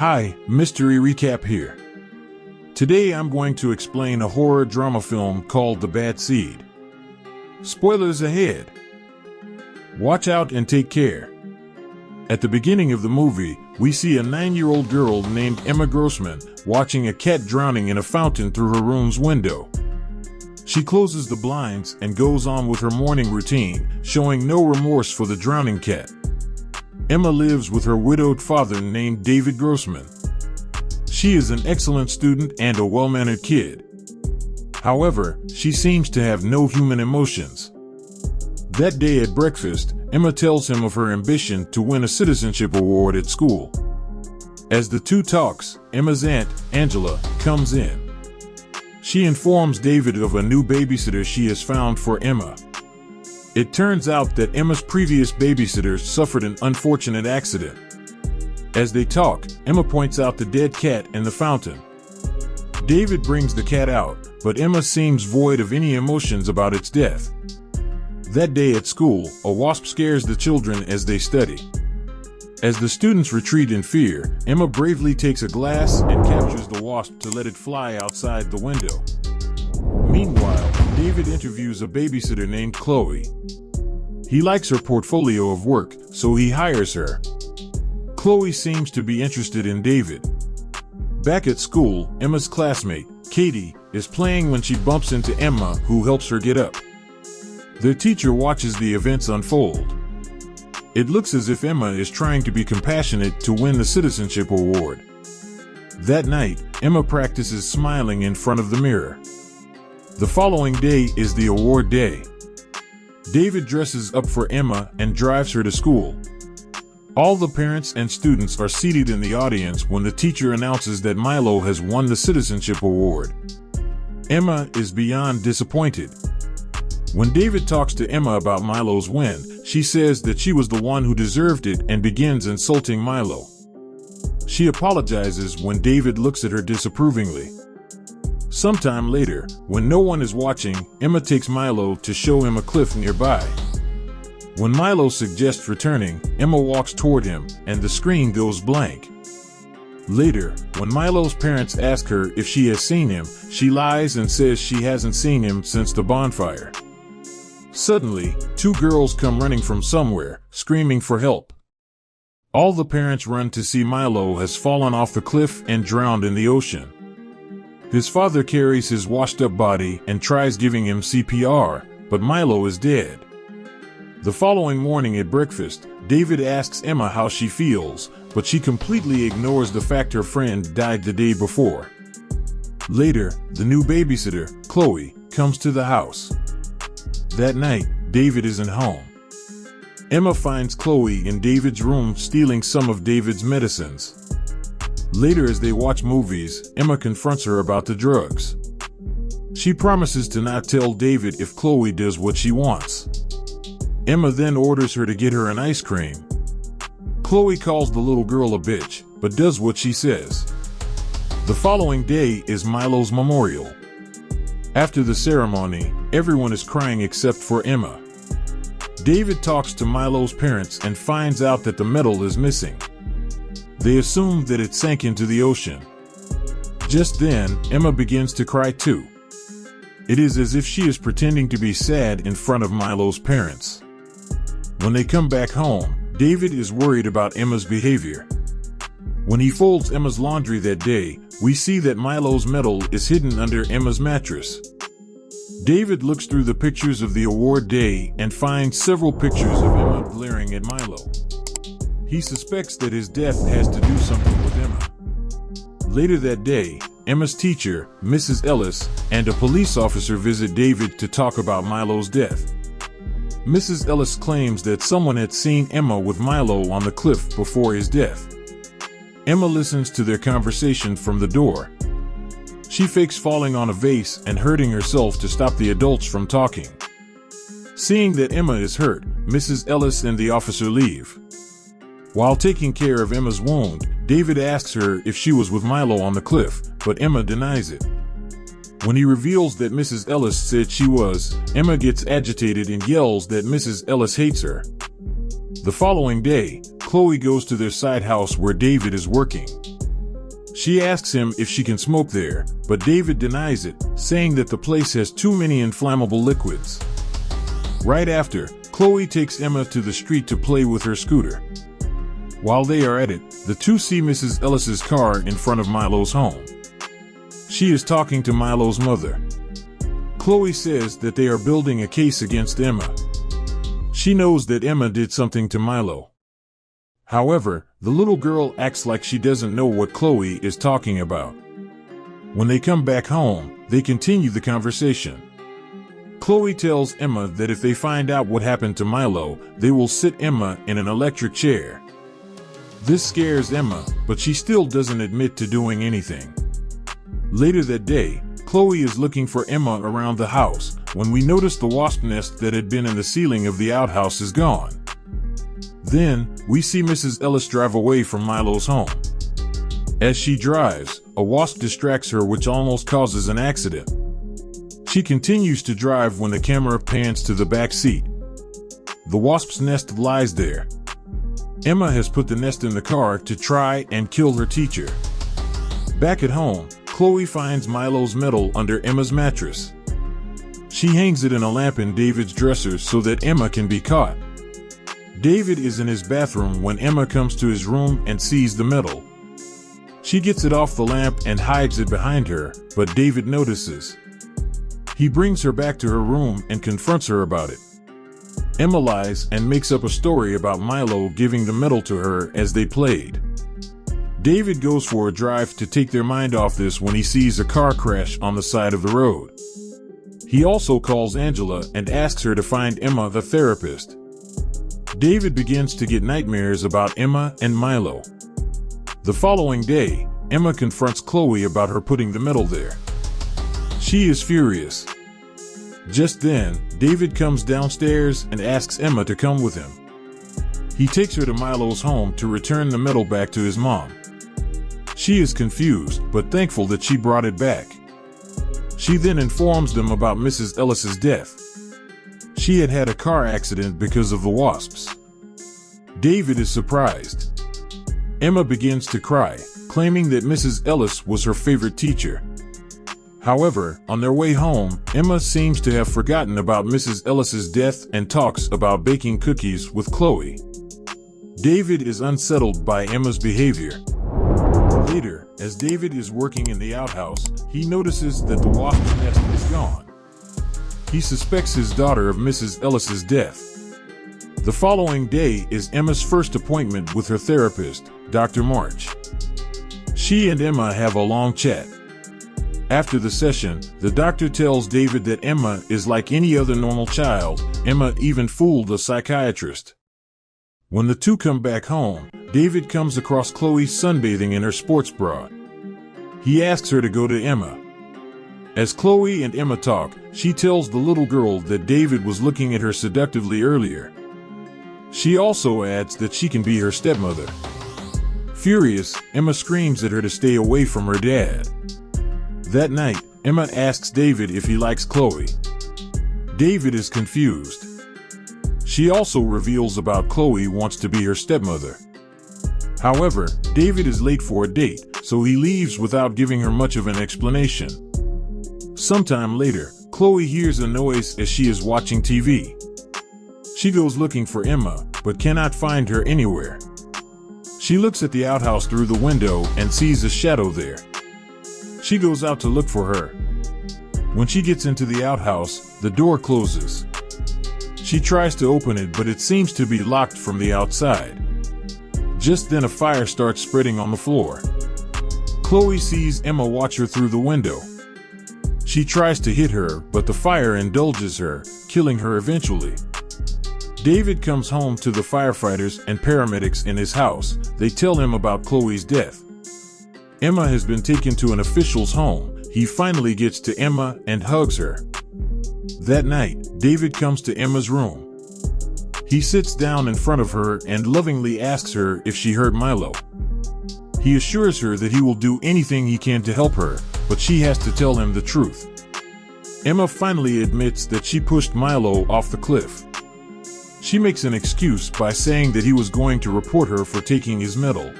Hi, Mystery Recap here. Today I'm going to explain a horror drama film called The Bad Seed. Spoilers ahead. Watch out and take care. At the beginning of the movie, we see a 9-year-old girl named Emma Grossman watching a cat drowning in a fountain through her room's window. She closes the blinds and goes on with her morning routine, showing no remorse for the drowning cat. Emma lives with her widowed father named David Grossman. She is an excellent student and a well-mannered kid. However, she seems to have no human emotions. That day at breakfast, Emma tells him of her ambition to win a citizenship award at school. As the two talks, Emma's aunt, Angela, comes in. She informs David of a new babysitter she has found for Emma. It turns out that Emma's previous babysitter suffered an unfortunate accident. As they talk, Emma points out the dead cat in the fountain. David brings the cat out, but Emma seems void of any emotions about its death. That day at school, a wasp scares the children as they study. As the students retreat in fear, Emma bravely takes a glass and captures the wasp to let it fly outside the window. Meanwhile, David interviews a babysitter named Chloe. He likes her portfolio of work, so he hires her. Chloe seems to be interested in David. Back at school, Emma's classmate, Katie, is playing when she bumps into Emma, who helps her get up. Their teacher watches the events unfold. It looks as if Emma is trying to be compassionate to win the citizenship award. That night, Emma practices smiling in front of the mirror. The following day is the award day. David dresses up for Emma and drives her to school. All the parents and students are seated in the audience when the teacher announces that Milo has won the citizenship award. Emma is beyond disappointed. When David talks to Emma about Milo's win, she says that she was the one who deserved it and begins insulting Milo. She apologizes when David looks at her disapprovingly. Sometime later, when no one is watching, Emma takes Milo to show him a cliff nearby. When Milo suggests returning, Emma walks toward him, and the screen goes blank. Later, when Milo's parents ask her if she has seen him, she lies and says she hasn't seen him since the bonfire. Suddenly, two girls come running from somewhere, screaming for help. All the parents run to see Milo has fallen off the cliff and drowned in the ocean. His father carries his washed-up body and tries giving him CPR, but Milo is dead. The following morning at breakfast, David asks Emma how she feels, but she completely ignores the fact her friend died the day before. Later, the new babysitter, Chloe, comes to the house. That night, David isn't home. Emma finds Chloe in David's room stealing some of David's medicines. Later, as they watch movies, Emma confronts her about the drugs. She promises to not tell David if Chloe does what she wants. Emma then orders her to get her an ice cream. Chloe calls the little girl a bitch, but does what she says. The following day is Milo's memorial. After the ceremony, everyone is crying except for Emma. David talks to Milo's parents and finds out that the medal is missing. They assume that it sank into the ocean. Just then, Emma begins to cry too. It is as if she is pretending to be sad in front of Milo's parents. When they come back home, David is worried about Emma's behavior. When he folds Emma's laundry that day, we see that Milo's medal is hidden under Emma's mattress. David looks through the pictures of the award day and finds several pictures of Emma glaring at Milo. He suspects that his death has to do something with Emma. Later that day, Emma's teacher, Mrs. Ellis, and a police officer visit David to talk about Milo's death. Mrs. Ellis claims that someone had seen Emma with Milo on the cliff before his death. Emma listens to their conversation from the door. She fakes falling on a vase and hurting herself to stop the adults from talking. Seeing that Emma is hurt, Mrs. Ellis and the officer leave. While taking care of Emma's wound, David asks her if she was with Milo on the cliff, but Emma denies it. When he reveals that Mrs. Ellis said she was, Emma gets agitated and yells that Mrs. Ellis hates her. The following day, Chloe goes to their side house where David is working. She asks him if she can smoke there, but David denies it, saying that the place has too many inflammable liquids. Right after, Chloe takes Emma to the street to play with her scooter. While they are at it, the two see Mrs. Ellis's car in front of Milo's home. She is talking to Milo's mother. Chloe says that they are building a case against Emma. She knows that Emma did something to Milo. However, the little girl acts like she doesn't know what Chloe is talking about. When they come back home, they continue the conversation. Chloe tells Emma that if they find out what happened to Milo, they will sit Emma in an electric chair. This scares Emma, but she still doesn't admit to doing anything. Later that day, Chloe is looking for Emma around the house when we notice the wasp nest that had been in the ceiling of the outhouse is gone. Then, we see Mrs. Ellis drive away from Milo's home. As she drives, a wasp distracts her, which almost causes an accident. She continues to drive when the camera pans to the back seat. The wasp's nest lies there. Emma has put the nest in the car to try and kill her teacher. Back at home, Chloe finds Milo's medal under Emma's mattress. She hangs it in a lamp in David's dresser so that Emma can be caught. David is in his bathroom when Emma comes to his room and sees the medal. She gets it off the lamp and hides it behind her, but David notices. He brings her back to her room and confronts her about it. Emma lies and makes up a story about Milo giving the medal to her as they played. David goes for a drive to take their mind off this when he sees a car crash on the side of the road. He also calls Angela and asks her to find Emma, the therapist. David begins to get nightmares about Emma and Milo. The following day, Emma confronts Chloe about her putting the medal there. She is furious. Just then, David comes downstairs and asks Emma to come with him. He takes her to Milo's home to return the medal back to his mom. She is confused, but thankful that she brought it back. She then informs them about Mrs. Ellis's death. She had had a car accident because of the wasps. David is surprised. Emma begins to cry, claiming that Mrs. Ellis was her favorite teacher. However, on their way home, Emma seems to have forgotten about Mrs. Ellis's death and talks about baking cookies with Chloe. David is unsettled by Emma's behavior. Later, as David is working in the outhouse, he notices that the wasp's nest is gone. He suspects his daughter of Mrs. Ellis's death. The following day is Emma's first appointment with her therapist, Dr. March. She and Emma have a long chat. After the session, the doctor tells David that Emma is like any other normal child. Emma even fooled the psychiatrist. When the two come back home, David comes across Chloe sunbathing in her sports bra. He asks her to go to Emma. As Chloe and Emma talk, she tells the little girl that David was looking at her seductively earlier. She also adds that she can be her stepmother. Furious, Emma screams at her to stay away from her dad. That night, Emma asks David if he likes Chloe. David is confused. She also reveals about Chloe wants to be her stepmother. However, David is late for a date, so he leaves without giving her much of an explanation. Sometime later, Chloe hears a noise as she is watching TV. She goes looking for Emma, but cannot find her anywhere. She looks at the outhouse through the window and sees a shadow there. She goes out to look for her. When she gets into the outhouse, the door closes. She tries to open it, but it seems to be locked from the outside. Just then a fire starts spreading on the floor. Chloe sees Emma watch her through the window. She tries to hit her, but the fire indulges her, killing her eventually. David comes home to the firefighters and paramedics in his house. They tell him about Chloe's death. Emma has been taken to an official's home. He finally gets to Emma and hugs her. That night, David comes to Emma's room. He sits down in front of her and lovingly asks her if she hurt Milo. He assures her that he will do anything he can to help her, but she has to tell him the truth. Emma finally admits that she pushed Milo off the cliff. She makes an excuse by saying that he was going to report her for taking his medal.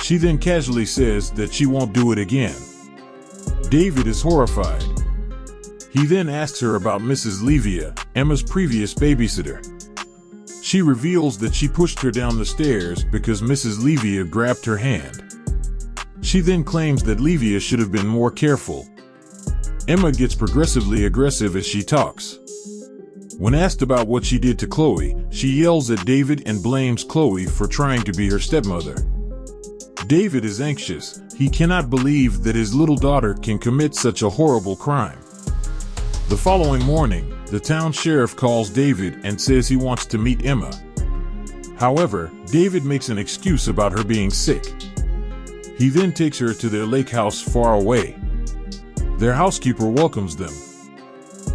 She then casually says that she won't do it again. David is horrified. He then asks her about Mrs. Levia, Emma's previous babysitter. She reveals that she pushed her down the stairs because Mrs. Levia grabbed her hand. She then claims that Levia should have been more careful. Emma gets progressively aggressive as she talks. When asked about what she did to Chloe, she yells at David and blames Chloe for trying to be her stepmother. David is anxious. He cannot believe that his little daughter can commit such a horrible crime. The following morning, the town sheriff calls David and says he wants to meet Emma. However, David makes an excuse about her being sick. He then takes her to their lake house far away. Their housekeeper welcomes them.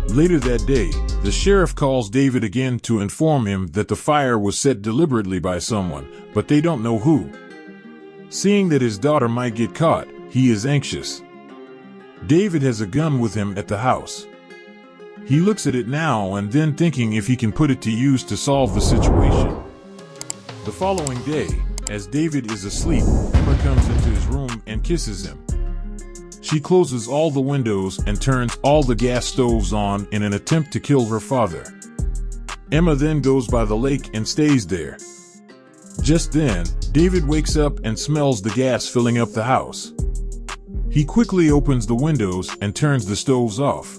Later that day, the sheriff calls David again to inform him that the fire was set deliberately by someone, but they don't know who. Seeing that his daughter might get caught, he is anxious. David has a gun with him at the house. He looks at it now and then, thinking if he can put it to use to solve the situation. The following day, as David is asleep, Emma comes into his room and kisses him. She closes all the windows and turns all the gas stoves on in an attempt to kill her father. Emma then goes by the lake and stays there. Just then, David wakes up and smells the gas filling up the house. He quickly opens the windows and turns the stoves off.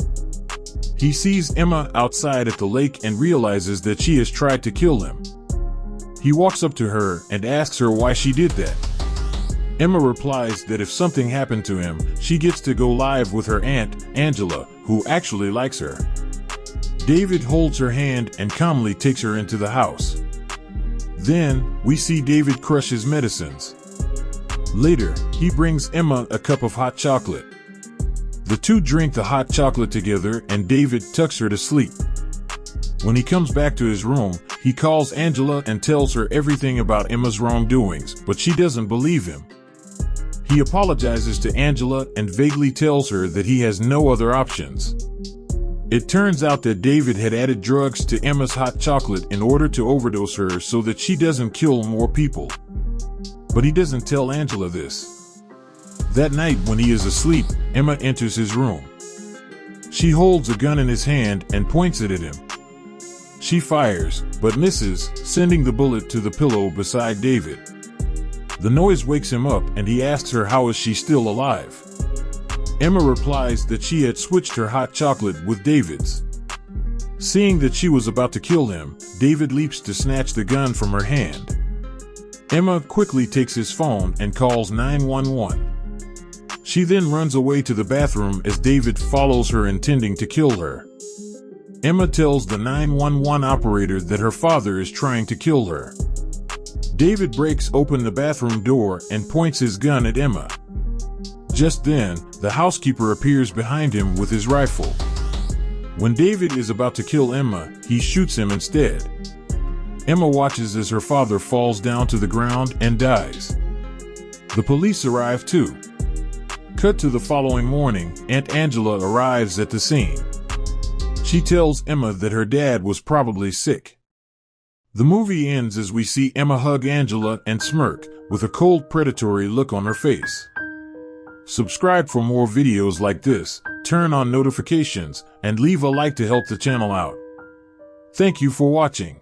He sees Emma outside at the lake and realizes that she has tried to kill him. He walks up to her and asks her why she did that. Emma replies that if something happened to him, she gets to go live with her aunt, Angela, who actually likes her. David holds her hand and calmly takes her into the house. Then, we see David crush his medicines. Later, he brings Emma a cup of hot chocolate. The two drink the hot chocolate together and David tucks her to sleep. When he comes back to his room, he calls Angela and tells her everything about Emma's wrongdoings, but she doesn't believe him. He apologizes to Angela and vaguely tells her that he has no other options. It turns out that David had added drugs to Emma's hot chocolate in order to overdose her so that she doesn't kill more people. But he doesn't tell Angela this. That night when he is asleep, Emma enters his room. She holds a gun in his hand and points it at him. She fires, but misses, sending the bullet to the pillow beside David. The noise wakes him up and he asks her how is she still alive. Emma replies that she had switched her hot chocolate with David's. Seeing that she was about to kill him, David leaps to snatch the gun from her hand. Emma quickly takes his phone and calls 911. She then runs away to the bathroom as David follows her, intending to kill her. Emma tells the 911 operator that her father is trying to kill her. David breaks open the bathroom door and points his gun at Emma. Just then, the housekeeper appears behind him with his rifle. When David is about to kill Emma, he shoots him instead. Emma watches as her father falls down to the ground and dies. The police arrive too. Cut to the following morning, Aunt Angela arrives at the scene. She tells Emma that her dad was probably sick. The movie ends as we see Emma hug Angela and smirk, with a cold, predatory look on her face. Subscribe for more videos like this, turn on notifications, and leave a like to help the channel out. Thank you for watching.